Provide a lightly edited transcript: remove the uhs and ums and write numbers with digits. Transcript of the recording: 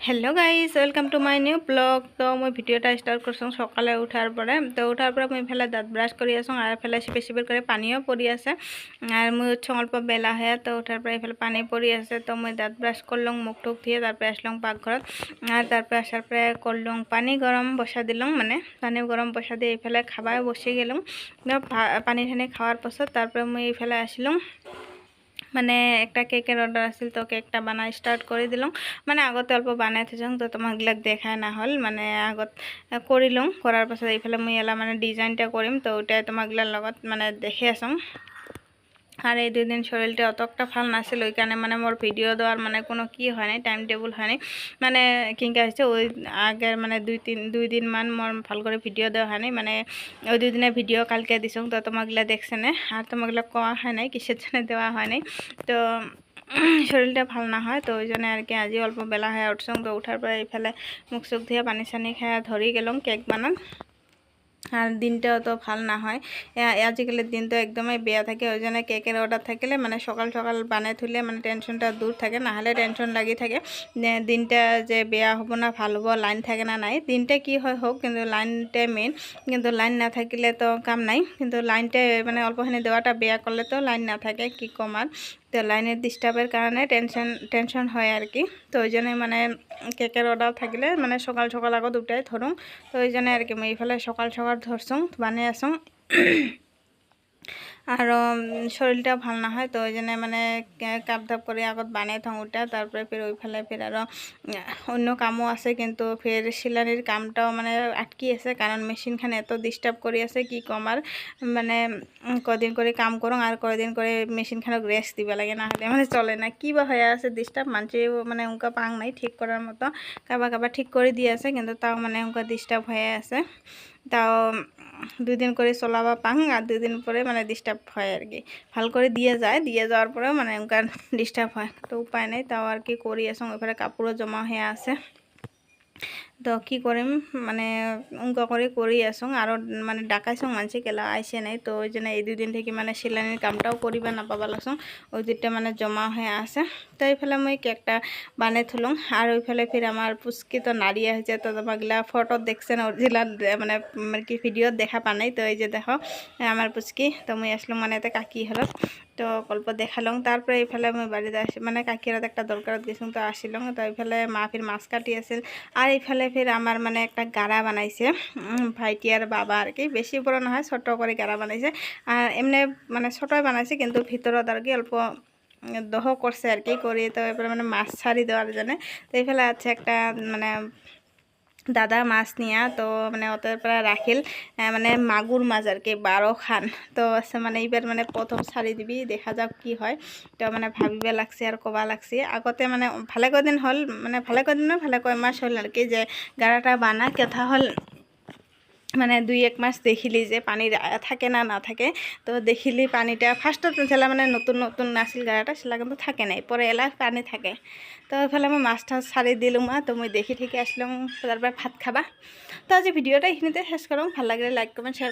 Hello guys welcome to my new blog. तो मैं भिडिओटा start करछूँ सकाले उठार परे। तो उठार परे मैं इफाले दाँत ब्राश करि आछूँ और इफाले सिपे सिपे करे पानिओ परि आछे और मैं उठछूँ अल्प बेला हये। तो उठार परे इफाले पानी परि आछे। तो मैं दाँत ब्राश करलुम मुख टुक धुए तारपरे आसलुम पाकघरत और तारपरे आसार परे करलुम पानी गरम बसा दिलुम माने पानी गरम बसा दिए इफाले खाबार बसि गेलुम। पानी ठानी खावार पाছত तारपरे मैं इफाले आसिलुम মানে একটা কেকের অর্ডার আছিল। তো কেকটা বানা স্টার্ট করে দিলাম মানে আগতে অল্প বানাই থৈছং তো তোমাকগিলাক দেখাই না হল মানে আগত করিলং করার পাছত এইফালে মুই এলা মানে ডিজাইনটা করিম তো ওটাই তোমাকগিলার লগত মানে দেখে আসং। আর এই দুই দিন শরীরটা অতটা ভাল নাছিল ওই কারণে মানে মোর ভিডিও দেওয়ার মানে কোনো কি হয় নাই টাইম টেবল হয় নাই মানে কিংকা হয়েছে ওই আগের মানে দুই দিন মান মোর ভাল করে ভিডিও দেওয়া হয় নাই মানে ওই দুই দিনের ভিডিও কালকে দিছং। তো তোমাকগিলা দেখছে না আর তোমাকগিলা কোয়া হয় নাই কিসের জন্য দেওয়া হয় নাই। তো শরীরটা ভাল না হয় তো ওই জন্য আর কি আজি অল্প বেলা হয়ে উঠছং। তো উঠার পরে এইফালে মুখ চোখ ধুয়ে পানি চানি খাই ধরি গেলাম কেক বানান আর দিনটাও তো ভাল না হয় আজিকালের দিন তো একদমই বেয়া থাকে ওই জন্য কেকের অর্ডার থাকলে মানে সকাল সকাল বানাই থুলে মানে টেনশনটা দূর থাকে না হলে টেনশন লাগি থাকে দিনটা যে বেয়া হব না ভাল হব লাইন থাকে না নাই দিনটা কি হয় হোক কিন্তু লাইনটাই মেন কিন্তু লাইন না থাকিলে তো কাম নাই কিন্তু লাইনটা মানে অল্পখানি দেওয়াটা বেয়া করলে তো লাইন না থাকে কি কম আর তো লাইনের ডিস্টার্বের কারণে টেনশন হয় আর কি। তো ওই জন্য মানে কেকের অর্ডার থাকলে মানে সকাল সকাল আগত উঠাই ধরুন তো ওই জন্য আর কি মই এইফালে সকাল সকাল ধরছং বানিয়ে আসং আর শরীরটা ভাল না হয় তো ওই জন্য মানে কাপ ধাপ করে আগত বানাই থাং ওটা তারপরে ফের ওইফালে ফের আর অন্য কামও আছে কিন্তু ফের সিলানির কামটাও মানে আটকি আছে কারণ মেশিনখান এত ডিস্টার্ব করে আছে কি কম আর মানে কদিন করে কাম করং আর কদিন করে মেশিনখানক রেস্ট দিবা লাগে না হলে মানে চলে না কি বা হয়ে আছে ডিস্টার্ব মানছে মানে উনকা পাং নাই ঠিক করার মতো কাবা ঠিক করে দিয়ে আছে কিন্তু তাও মানে উনকা ডিস্টার্ব হয়ে আছে। তাও দুই দিন করে চলাবা পাং আর দুই দিন পরে মানে ডিস্টার্ব হয় আর কি ভাল করে দিয়ে যায় দিয়ে যাওয়ার পরেও মানে উনকার ডিস্টার্ব হয় তো উপায় নেই তাও আর কি করি আসং ওইফালে কাপড়ও জমা হয়ে আছে। তো কি করিম মানে উনকা করে করি আসং আরও মানে ডাকাইছং মানছি কেলা আইসে নাই তো ওই জন্য এই দুই দিন থেকে মানে সিলানির কামটাও করিবা না পাবা লাগছং ওই দুইটা মানে জমা হয়ে আছে। তো এইফালে মই কেকটা বানাই থুলুম আর ওইফালে ফির আমার পুচকি তো নাড়িয়ে হয়েছে তো তোমাকগিলা ফটো দেখছেন অরিজিনাল মানে কি ভিডিওত দেখা পা নাই তো এই যে দেখো আমার পুচকি তো মই আসলাম মানে এতে কাকি হলত তো গল্প দেখালং তারপরে এইফালে মই বাড়িতে আসি মানে কাকিরাত একটা দরকারত গেছিলাম তো আসিলং তো এইফালে মা ফির মাছ কাটি আছিল আর এইফালে ফির আমার মানে একটা গাড়া বানাইছে ভাইটি আর বাবা আর কি বেশি বড় না হয় ছোট করে গাড়া বানাইছে আর এমনি মানে ছোটই বানাইছে কিন্তু ভিতরত আর কি অল্প দহ করছে আর কি করি তো এরপরে মানে মাছ ছাড়ি দেওয়ার জন্য তো এইফালে আছে একটা মানে দাদা মাছ নিয়া তো মানে ওদের পরে রাখিল মানে মাগুর মাছ আর কি 12 খান তো আছে মানে এইবার মানে প্রথম ছাড়ি দিবি দেখা যাক কি হয় তো মানে ভাবিবা লাগছে আর কবা লাগছে আগতে মানে ভালে কদিন হল মানে ভালে কদিন না ভালে কয় মাস হল আর কি যে গাড়াটা বানা কথা হল মানে 2-1 মাস দেখিলি যে পানি থাকে না না থাকে তো দেখিলি পানিটা ফার্স্টত ছেলা মানে নতুন নতুন নাছিল গাড়াটা সেলা কিন্তু থাকে নাই পরে এলা পানি থাকে তো ওইফালে আমি মাছ টাছ ছাড়ি দিলুম তো মই দেখি থেকে আসলাম তারপরে ভাত খাবা। তো আজি ভিডিওটা এইখিনিতে শেষ করুন ভাল লাগলে লাইক কমেন্ট শেয়ার